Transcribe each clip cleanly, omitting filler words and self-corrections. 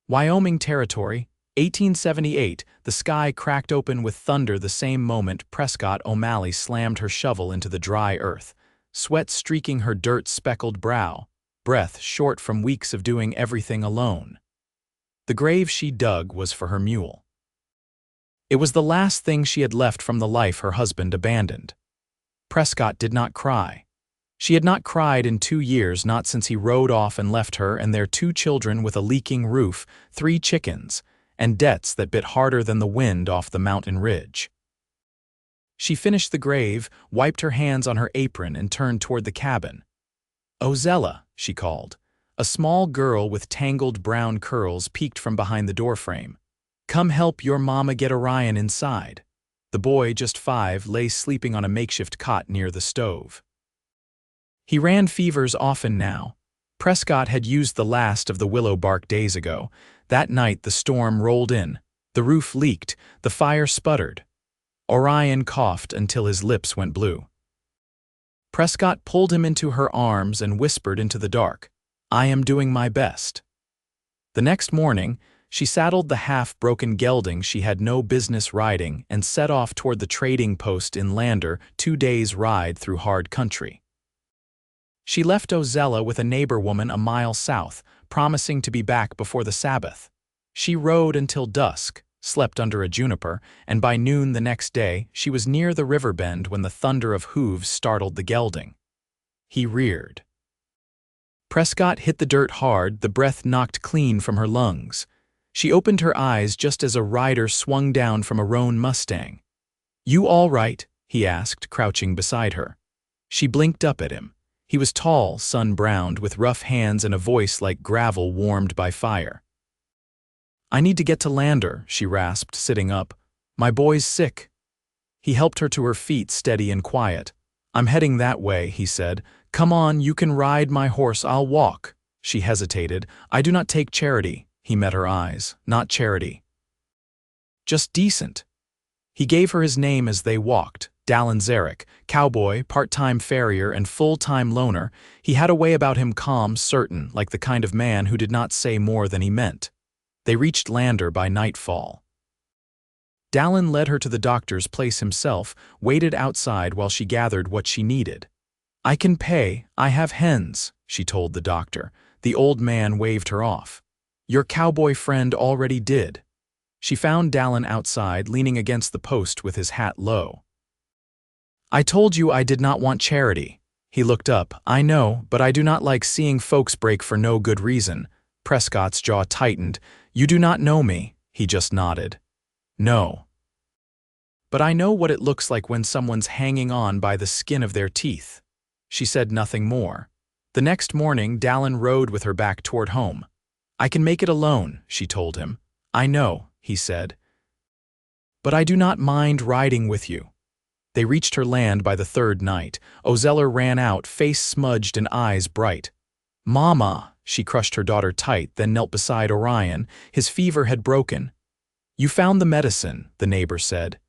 Wyoming Territory, 1878, the sky cracked open with thunder the same moment Prescott O'Malley slammed her shovel into the dry earth, sweat streaking her dirt-speckled brow, breath short from weeks of doing everything alone. The grave she dug was for her mule. It was the last thing she had left from the life her husband abandoned. Prescott did not cry. She had not cried in 2 years, not since he rode off and left her and their 2 children with a leaking roof, 3 chickens, and debts that bit harder than the wind off the mountain ridge. She finished the grave, wiped her hands on her apron, and turned toward the cabin. "Ozella," she called. A small girl with tangled brown curls peeked from behind the doorframe. "Come help your mama get Orion inside." The boy, just 5, lay sleeping on a makeshift cot near the stove. He ran fevers often now. Prescott had used the last of the willow bark days ago. That night the storm rolled in. The roof leaked. The fire sputtered. Orion coughed until his lips went blue. Prescott pulled him into her arms and whispered into the dark, "I am doing my best." The next morning, she saddled the half-broken gelding she had no business riding and set off toward the trading post in Lander, 2 days' ride through hard country. She left Ozella with a neighbor woman a mile south, promising to be back before the Sabbath. She rode until dusk, slept under a juniper, and by noon the next day she was near the river bend when the thunder of hooves startled the gelding. He reared. Prescott hit the dirt hard, the breath knocked clean from her lungs. She opened her eyes just as a rider swung down from a roan Mustang. "You all right?" he asked, crouching beside her. She blinked up at him. He was tall, sun-browned, with rough hands and a voice like gravel warmed by fire. "I need to get to Lander," she rasped, sitting up. "My boy's sick." He helped her to her feet, steady and quiet. "I'm heading that way," he said. "Come on, you can ride my horse, I'll walk." She hesitated. "I do not take charity." He met her eyes. "Not charity. Just decent." He gave her his name as they walked. Dallen Zerrick, cowboy, part-time farrier, and full-time loner. He had a way about him, calm, certain, like the kind of man who did not say more than he meant. They reached Lander by nightfall. Dallen led her to the doctor's place himself, waited outside while she gathered what she needed. "I can pay, I have hens," she told the doctor. The old man waved her off. "Your cowboy friend already did." She found Dallen outside, leaning against the post with his hat low. "I told you I did not want charity." He looked up. "I know, but I do not like seeing folks break for no good reason." Prescott's jaw tightened. "You do not know me." He just nodded. "No. But I know what it looks like when someone's hanging on by the skin of their teeth." She said nothing more. The next morning, Dallen rode with her back toward home. "I can make it alone," she told him. "I know," he said. "But I do not mind riding with you." They reached her land by the 3rd night. Ozella ran out, face smudged and eyes bright. "Mama!" She crushed her daughter tight, then knelt beside Orion. His fever had broken. "You found the medicine," the neighbor said.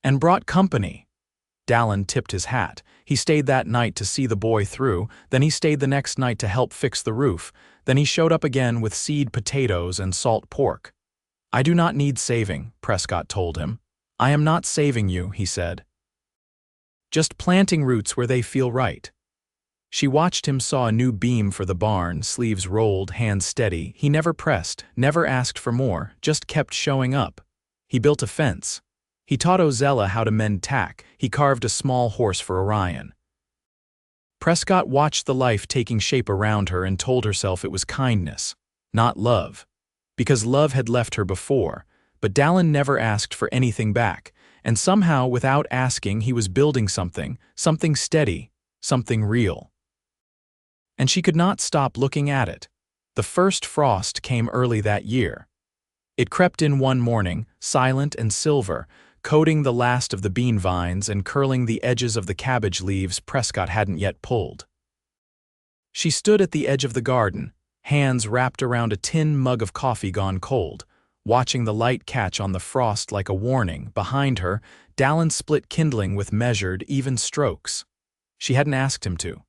"And brought company." Dallen tipped his hat. He stayed that night to see the boy through, then he stayed the next night to help fix the roof, then he showed up again with seed potatoes and salt pork. "I do not need saving," Prescott told him. "I am not saving you," he said. "Just planting roots where they feel right." She watched him saw a new beam for the barn, sleeves rolled, hands steady. He never pressed, never asked for more, just kept showing up. He built a fence. He taught Ozella how to mend tack. He carved a small horse for Orion. Prescott watched the life taking shape around her and told herself it was kindness, not love. Because love had left her before, but Dallen never asked for anything back, and somehow, without asking, he was building something steady, something real. And she could not stop looking at it. The first frost came early that year. It crept in one morning, silent and silver, coating the last of the bean vines and curling the edges of the cabbage leaves Prescott hadn't yet pulled. She stood at the edge of the garden, hands wrapped around a tin mug of coffee gone cold, watching the light catch on the frost like a warning. Behind her, Dallen split kindling with measured, even strokes. She hadn't asked him to.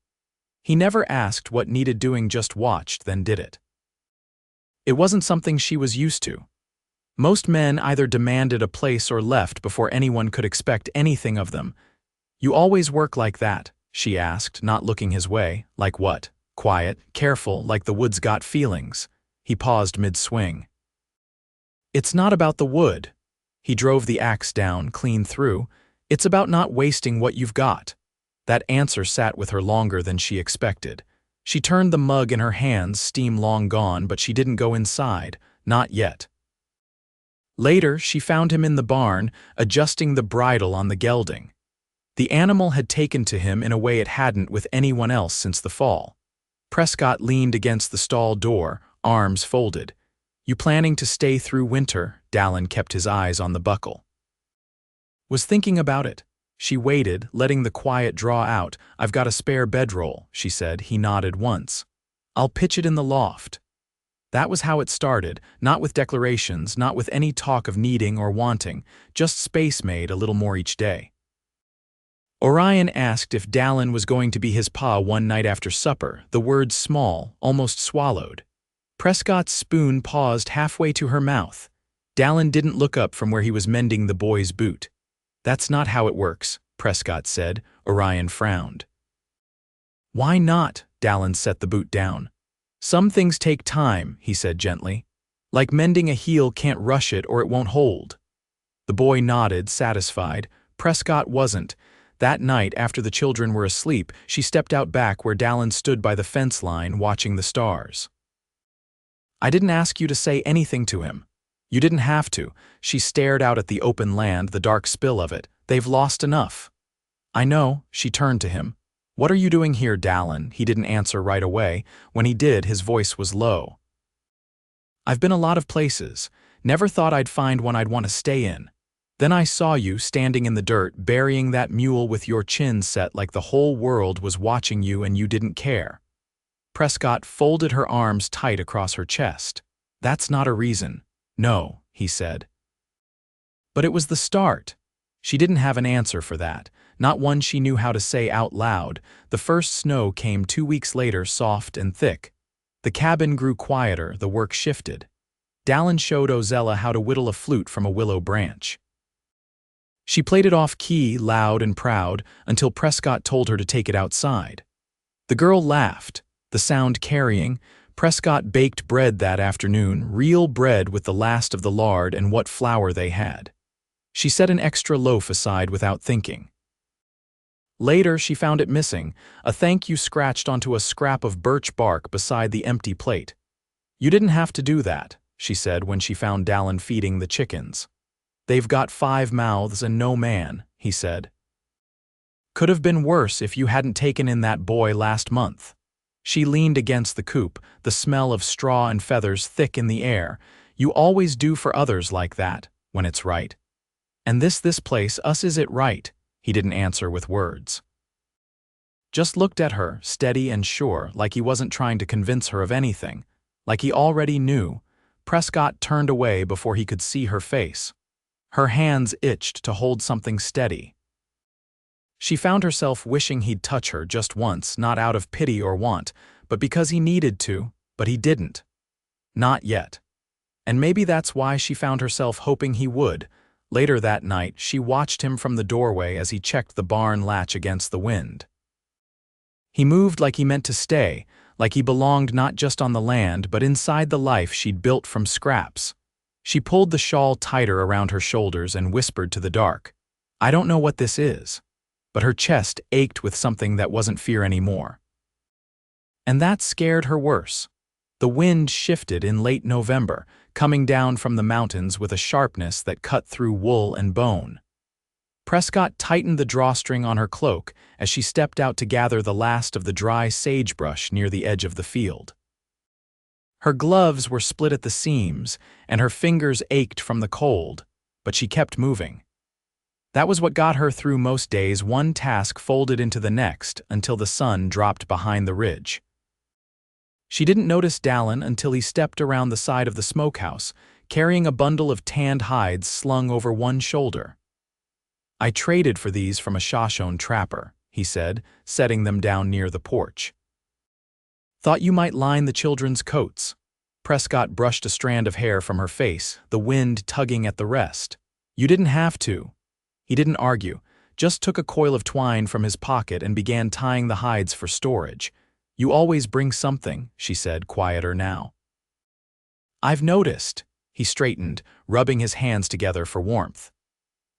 He never asked what needed doing, just watched, then did it. It wasn't something she was used to. Most men either demanded a place or left before anyone could expect anything of them. "You always work like that?" she asked, not looking his way. "Like what?" "Quiet, careful, like the wood's got feelings." He paused mid-swing. "It's not about the wood." He drove the axe down, clean through. "It's about not wasting what you've got." That answer sat with her longer than she expected. She turned the mug in her hands, steam long gone, but she didn't go inside. Not yet. Later, she found him in the barn, adjusting the bridle on the gelding. The animal had taken to him in a way it hadn't with anyone else since the fall. Prescott leaned against the stall door, arms folded. "You planning to stay through winter?" Dallen kept his eyes on the buckle. "Was thinking about it." She waited, letting the quiet draw out. "I've got a spare bedroll," she said. He nodded once. "I'll pitch it in the loft." That was how it started, not with declarations, not with any talk of needing or wanting, just space made a little more each day. Orion asked if Dallen was going to be his pa one night after supper, the words small, almost swallowed. Prescott's spoon paused halfway to her mouth. Dallen didn't look up from where he was mending the boy's boot. "That's not how it works," Prescott said. Orion frowned. "Why not?" Dallen set the boot down. "Some things take time," he said gently. "Like mending a heel, can't rush it or it won't hold." The boy nodded, satisfied. Prescott wasn't. That night, after the children were asleep, she stepped out back where Dallen stood by the fence line watching the stars. "I didn't ask you to say anything to him." "You didn't have to." She stared out at the open land, the dark spill of it. "They've lost enough." "I know." She turned to him. "What are you doing here, Dallen?" He didn't answer right away. When he did, his voice was low. "I've been a lot of places. Never thought I'd find one I'd want to stay in. Then I saw you standing in the dirt, burying that mule with your chin set like the whole world was watching you and you didn't care." Prescott folded her arms tight across her chest. "That's not a reason." "No," he said. But it was the start. She didn't have an answer for that, not one she knew how to say out loud. The first snow came 2 weeks later, soft and thick. The cabin grew quieter, the work shifted. Dallen showed Ozella how to whittle a flute from a willow branch. She played it off-key, loud and proud, until Prescott told her to take it outside. The girl laughed, the sound carrying. Prescott baked bread that afternoon, real bread with the last of the lard and what flour they had. She set an extra loaf aside without thinking. Later, she found it missing, a thank you scratched onto a scrap of birch bark beside the empty plate. "You didn't have to do that," she said when she found Dallen feeding the chickens. "They've got 5 mouths and no man," he said. "Could have been worse if you hadn't taken in that boy last month." She leaned against the coop, the smell of straw and feathers thick in the air. "You always do for others like that, when it's right. And this place, us, is it right?" He didn't answer with words. Just looked at her, steady and sure, like he wasn't trying to convince her of anything, like he already knew. Prescott turned away before he could see her face. Her hands itched to hold something steady. She found herself wishing he'd touch her just once, not out of pity or want, but because he needed to, but he didn't. Not yet. And maybe that's why she found herself hoping he would. Later that night, she watched him from the doorway as he checked the barn latch against the wind. He moved like he meant to stay, like he belonged not just on the land, but inside the life she'd built from scraps. She pulled the shawl tighter around her shoulders and whispered to the dark, "I don't know what this is." But her chest ached with something that wasn't fear anymore. And that scared her worse. The wind shifted in late November, coming down from the mountains with a sharpness that cut through wool and bone. Prescott tightened the drawstring on her cloak as she stepped out to gather the last of the dry sagebrush near the edge of the field. Her gloves were split at the seams, and her fingers ached from the cold, but she kept moving. That was what got her through most days, one task folded into the next, until the sun dropped behind the ridge. She didn't notice Dallen until he stepped around the side of the smokehouse, carrying a bundle of tanned hides slung over one shoulder. "I traded for these from a Shoshone trapper," he said, setting them down near the porch. "Thought you might line the children's coats." Prescott brushed a strand of hair from her face, the wind tugging at the rest. You didn't have to. He didn't argue, just took a coil of twine from his pocket and began tying the hides for storage. You always bring something, she said, quieter now. I've noticed. He straightened, rubbing his hands together for warmth.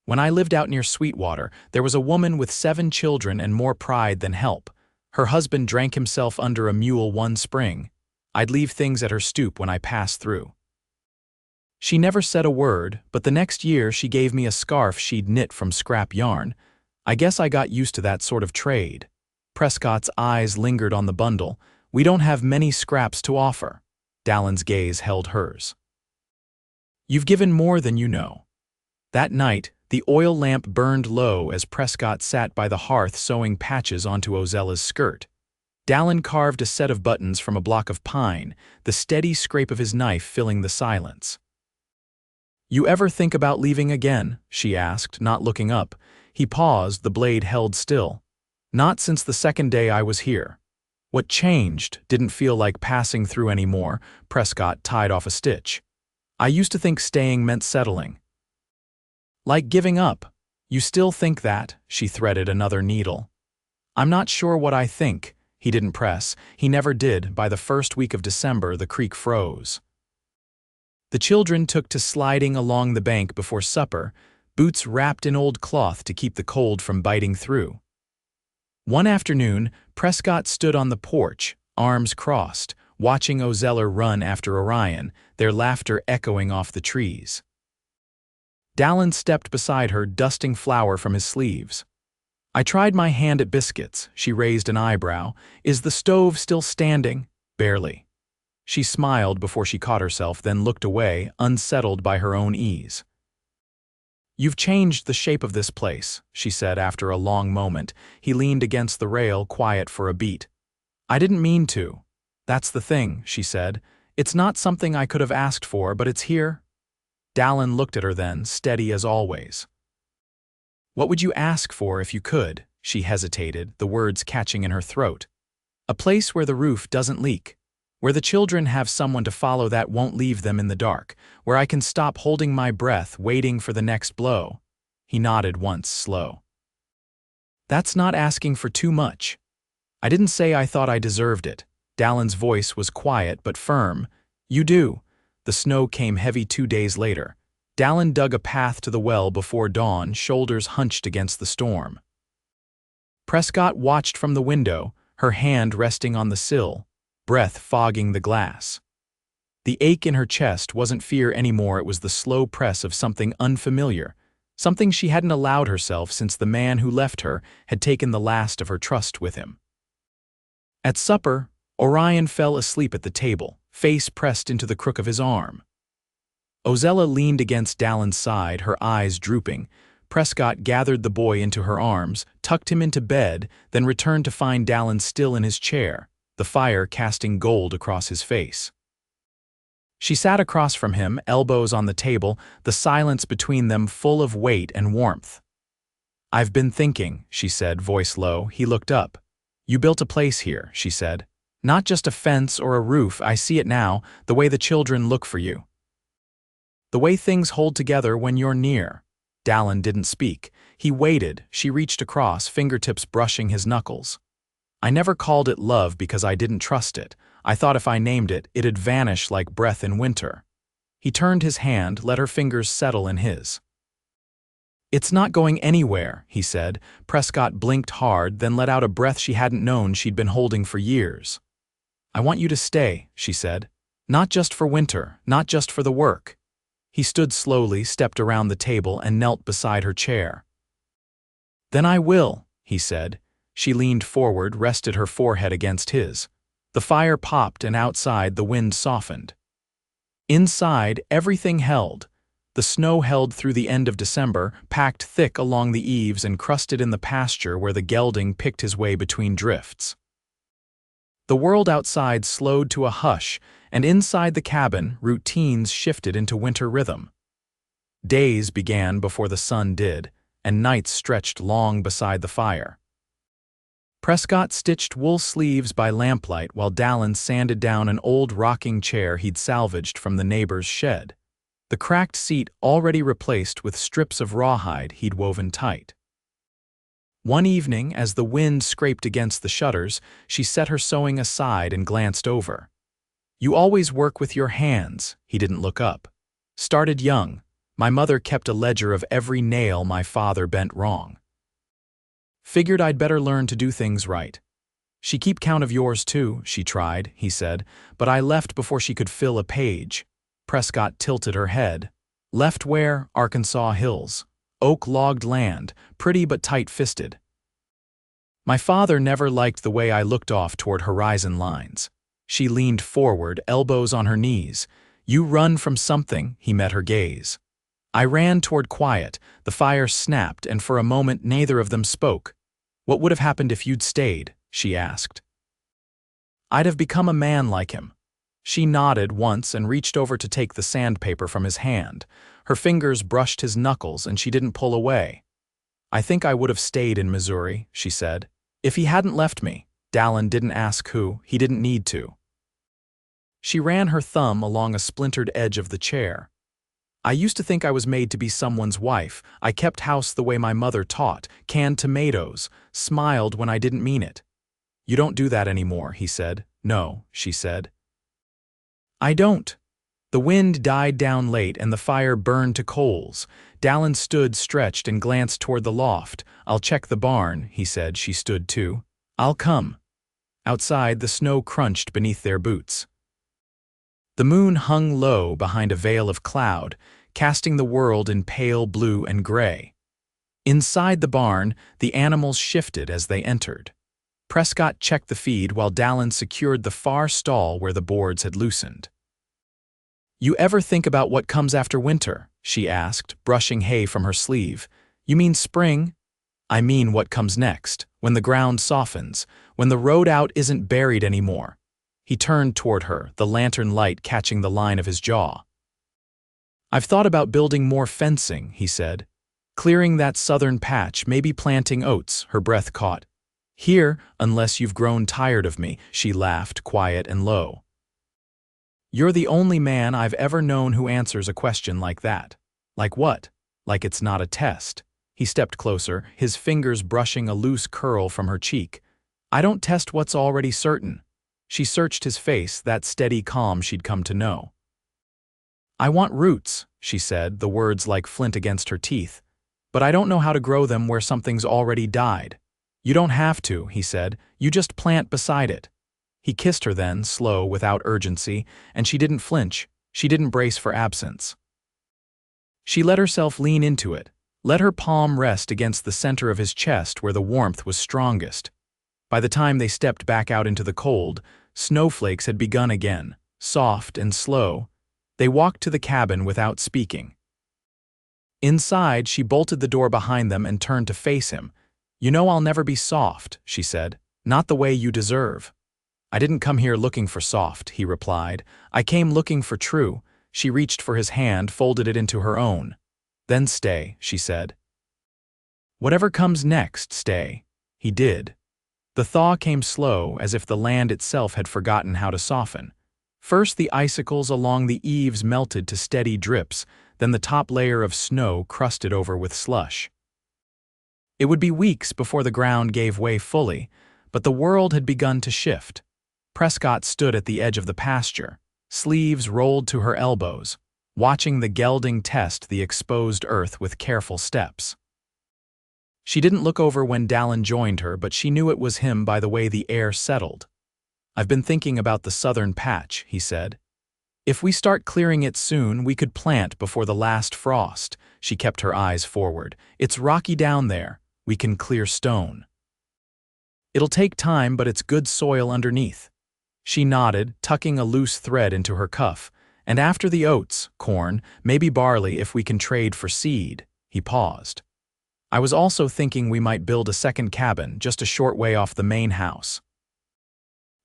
When I lived out near Sweetwater, there was a woman with 7 children and more pride than help. Her husband drank himself under a mule one spring. I'd leave things at her stoop when I passed through. She never said a word, but the next year she gave me a scarf she'd knit from scrap yarn. I guess I got used to that sort of trade. Prescott's eyes lingered on the bundle. We don't have many scraps to offer. Dallen's gaze held hers. You've given more than you know. That night, the oil lamp burned low as Prescott sat by the hearth sewing patches onto Ozella's skirt. Dallen carved a set of buttons from a block of pine, the steady scrape of his knife filling the silence. You ever think about leaving again? She asked, not looking up. He paused, the blade held still. Not since the second day I was here. What changed didn't feel like passing through anymore. Prescott tied off a stitch. I used to think staying meant settling. Like giving up. You still think that? She threaded another needle. I'm not sure what I think. He didn't press. He never did. By the first week of December, the creek froze. The children took to sliding along the bank before supper, boots wrapped in old cloth to keep the cold from biting through. One afternoon, Prescott stood on the porch, arms crossed, watching Ozella run after Orion, their laughter echoing off the trees. Dallen stepped beside her, dusting flour from his sleeves. I tried my hand at biscuits. She raised an eyebrow. Is the stove still standing? Barely. She smiled before she caught herself, then looked away, unsettled by her own ease. You've changed the shape of this place, she said after a long moment. He leaned against the rail, quiet for a beat. I didn't mean to. That's the thing, she said. It's not something I could have asked for, but it's here. Dallen looked at her then, steady as always. What would you ask for if you could? She hesitated, the words catching in her throat. A place where the roof doesn't leak, where the children have someone to follow that won't leave them in the dark, where I can stop holding my breath, waiting for the next blow. He nodded once, slow. That's not asking for too much. I didn't say I thought I deserved it. Dallen's voice was quiet but firm. You do. The snow came heavy 2 days later. Dallen dug a path to the well before dawn, shoulders hunched against the storm. Prescott watched from the window, her hand resting on the sill, breath fogging the glass. The ache in her chest wasn't fear anymore, it was the slow press of something unfamiliar, something she hadn't allowed herself since the man who left her had taken the last of her trust with him. At supper, Orion fell asleep at the table, face pressed into the crook of his arm. Ozella leaned against Dallen's side, her eyes drooping. Prescott gathered the boy into her arms, tucked him into bed, then returned to find Dallen still in his chair, the fire casting gold across his face. She sat across from him, elbows on the table, the silence between them full of weight and warmth. I've been thinking, she said, voice low. He looked up. You built a place here, she said. Not just a fence or a roof, I see it now, the way the children look for you. The way things hold together when you're near. Dallen didn't speak. He waited. She reached across, fingertips brushing his knuckles. I never called it love because I didn't trust it. I thought if I named it, it'd vanish like breath in winter. He turned his hand, let her fingers settle in his. It's not going anywhere, he said. Prescott blinked hard, then let out a breath she hadn't known she'd been holding for years. I want you to stay, she said. Not just for winter, not just for the work. He stood slowly, stepped around the table, and knelt beside her chair. Then I will, he said. She leaned forward, rested her forehead against his. The fire popped, and outside the wind softened. Inside, everything held. The snow held through the end of December, packed thick along the eaves and crusted in the pasture where the gelding picked his way between drifts. The world outside slowed to a hush, and inside the cabin, routines shifted into winter rhythm. Days began before the sun did, and nights stretched long beside the fire. Prescott stitched wool sleeves by lamplight while Dallen sanded down an old rocking chair he'd salvaged from the neighbor's shed, the cracked seat already replaced with strips of rawhide he'd woven tight. One evening, as the wind scraped against the shutters, she set her sewing aside and glanced over. "You always work with your hands," he didn't look up. "Started young. My mother kept a ledger of every nail my father bent wrong. Figured I'd better learn to do things right." "She keep count of yours too," she tried, he said, but I left before she could fill a page. Prescott tilted her head. "Left where? Arkansas hills. Oak-logged land, pretty but tight-fisted. My father never liked the way I looked off toward horizon lines." She leaned forward, elbows on her knees. "You run from something," he met her gaze. I ran toward quiet. The fire snapped, and for a moment neither of them spoke. "What would have happened if you'd stayed?" she asked. "I'd have become a man like him." She nodded once and reached over to take the sandpaper from his hand. Her fingers brushed his knuckles and she didn't pull away. "I think I would have stayed in Missouri," she said. "If he hadn't left me." Dallen didn't ask who. He didn't need to. She ran her thumb along a splintered edge of the chair. "I used to think I was made to be someone's wife. I kept house the way my mother taught, canned tomatoes, smiled when I didn't mean it." "You don't do that anymore," he said. "No," she said. "I don't." The wind died down late and the fire burned to coals. Dallen stood stretched and glanced toward the loft. "I'll check the barn," he said. She stood too. "I'll come." Outside, the snow crunched beneath their boots. The moon hung low behind a veil of cloud, casting the world in pale blue and gray. Inside the barn, the animals shifted as they entered. Prescott checked the feed while Dallen secured the far stall where the boards had loosened. "You ever think about what comes after winter?" she asked, brushing hay from her sleeve. "You mean spring?" "I mean what comes next, when the ground softens, when the road out isn't buried anymore." He turned toward her, the lantern light catching the line of his jaw. "I've thought about building more fencing," he said. "Clearing that southern patch, maybe planting oats." Her breath caught. "Here, unless you've grown tired of me," she laughed, quiet and low. "You're the only man I've ever known who answers a question like that." "Like what?" "Like it's not a test." He stepped closer, his fingers brushing a loose curl from her cheek. "I don't test what's already certain." She searched his face, that steady calm she'd come to know. "I want roots," she said, the words like flint against her teeth. "But I don't know how to grow them where something's already died." "You don't have to," he said. "You just plant beside it." He kissed her then, slow, without urgency, and she didn't flinch. She didn't brace for absence. She let herself lean into it, let her palm rest against the center of his chest where the warmth was strongest. By the time they stepped back out into the cold, snowflakes had begun again, soft and slow. They walked to the cabin without speaking. Inside, she bolted the door behind them and turned to face him. "You know I'll never be soft," she said. "Not the way you deserve." "I didn't come here looking for soft," he replied. "I came looking for true." She reached for his hand, folded it into her own. "Then stay," she said. "Whatever comes next, stay." He did. The thaw came slow, as if the land itself had forgotten how to soften. First the icicles along the eaves melted to steady drips, then the top layer of snow crusted over with slush. It would be weeks before the ground gave way fully, but the world had begun to shift. Prescott stood at the edge of the pasture, sleeves rolled to her elbows, watching the gelding test the exposed earth with careful steps. She didn't look over when Dallen joined her, but she knew it was him by the way the air settled. "I've been thinking about the southern patch," he said. "If we start clearing it soon, we could plant before the last frost." She kept her eyes forward. "It's rocky down there. We can clear stone. It'll take time, but it's good soil underneath." She nodded, tucking a loose thread into her cuff. "And after the oats, corn, maybe barley if we can trade for seed." He paused. "I was also thinking we might build a second cabin just a short way off the main house."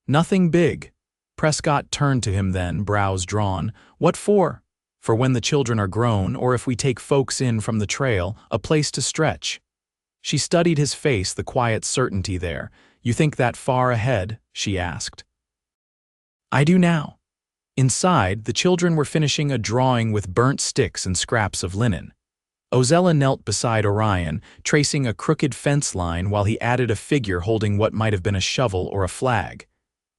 "Nothing big." Prescott turned to him then, brows drawn. "What for?" "For when the children are grown, or if we take folks in from the trail, a place to stretch." She studied his face, the quiet certainty there. You think that far ahead? She asked. I do now. Inside, the children were finishing a drawing with burnt sticks and scraps of linen. Ozella knelt beside Orion, tracing a crooked fence line while he added a figure holding what might have been a shovel or a flag.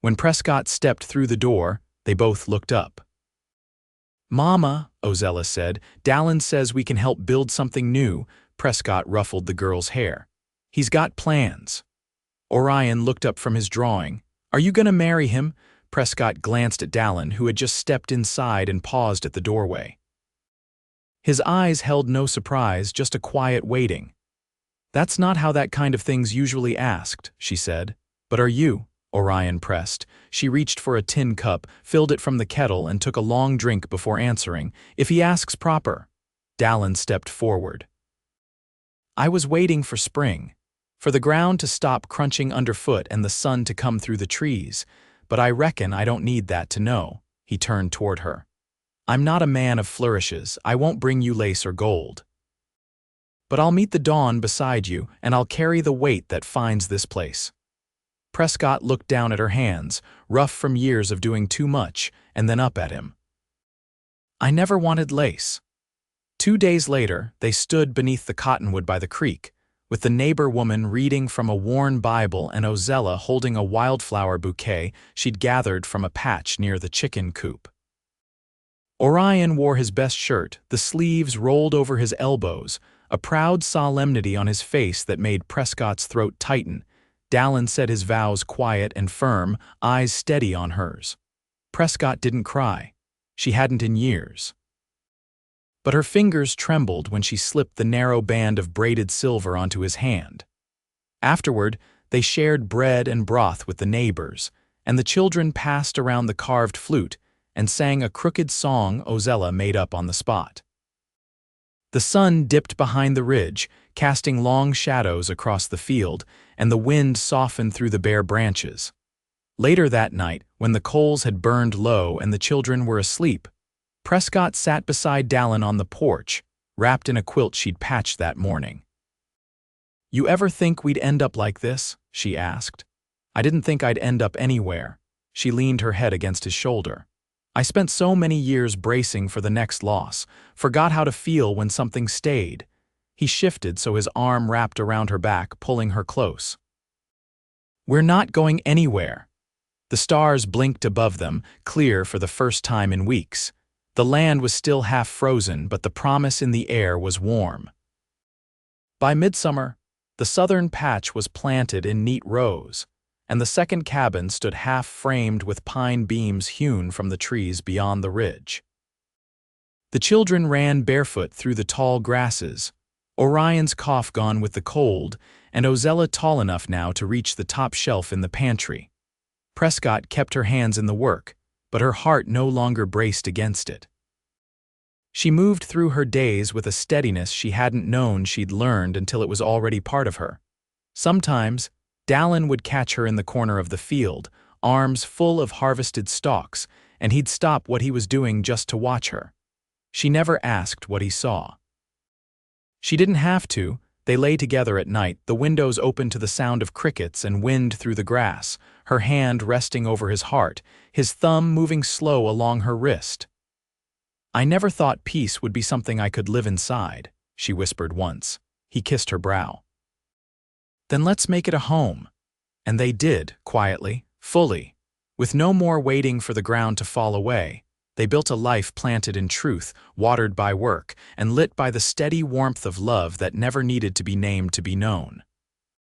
When Prescott stepped through the door, they both looked up. Mama, Ozella said, Dallen says we can help build something new. Prescott ruffled the girl's hair. He's got plans. Orion looked up from his drawing. Are you going to marry him? Prescott glanced at Dallen, who had just stepped inside and paused at the doorway. His eyes held no surprise, just a quiet waiting. That's not how that kind of thing's usually asked, she said. But are you? Orion pressed. She reached for a tin cup, filled it from the kettle, and took a long drink before answering. If he asks proper. Dallen stepped forward. I was waiting for spring, for the ground to stop crunching underfoot and the sun to come through the trees, but I reckon I don't need that to know. He turned toward her. I'm not a man of flourishes. I won't bring you lace or gold. But I'll meet the dawn beside you, and I'll carry the weight that finds this place. Prescott looked down at her hands, rough from years of doing too much, and then up at him. I never wanted lace. 2 days later, they stood beneath the cottonwood by the creek, with the neighbor woman reading from a worn Bible and Ozella holding a wildflower bouquet she'd gathered from a patch near the chicken coop. Orion wore his best shirt, the sleeves rolled over his elbows, a proud solemnity on his face that made Prescott's throat tighten. Dallen said his vows quiet and firm, eyes steady on hers. Prescott didn't cry. She hadn't in years. But her fingers trembled when she slipped the narrow band of braided silver onto his hand. Afterward, they shared bread and broth with the neighbors, and the children passed around the carved flute and sang a crooked song Ozella made up on the spot. The sun dipped behind the ridge, casting long shadows across the field, and the wind softened through the bare branches. Later that night, when the coals had burned low and the children were asleep, Prescott sat beside Dallen on the porch, wrapped in a quilt she'd patched that morning. You ever think we'd end up like this? She asked. I didn't think I'd end up anywhere. She leaned her head against his shoulder. I spent so many years bracing for the next loss, forgot how to feel when something stayed. He shifted so his arm wrapped around her back, pulling her close. We're not going anywhere. The stars blinked above them, clear for the first time in weeks. The land was still half frozen, but the promise in the air was warm. By midsummer, the southern patch was planted in neat rows, and the second cabin stood half-framed with pine beams hewn from the trees beyond the ridge. The children ran barefoot through the tall grasses, Orion's cough gone with the cold, and Ozella tall enough now to reach the top shelf in the pantry. Prescott kept her hands in the work, but her heart no longer braced against it. She moved through her days with a steadiness she hadn't known she'd learned until it was already part of her. Sometimes, Dallen would catch her in the corner of the field, arms full of harvested stalks, and he'd stop what he was doing just to watch her. She never asked what he saw. She didn't have to. They lay together at night, the windows open to the sound of crickets and wind through the grass, her hand resting over his heart, his thumb moving slow along her wrist. I never thought peace would be something I could live inside, she whispered once. He kissed her brow. Then let's make it a home. And they did, quietly, fully. With no more waiting for the ground to fall away, they built a life planted in truth, watered by work, and lit by the steady warmth of love that never needed to be named to be known.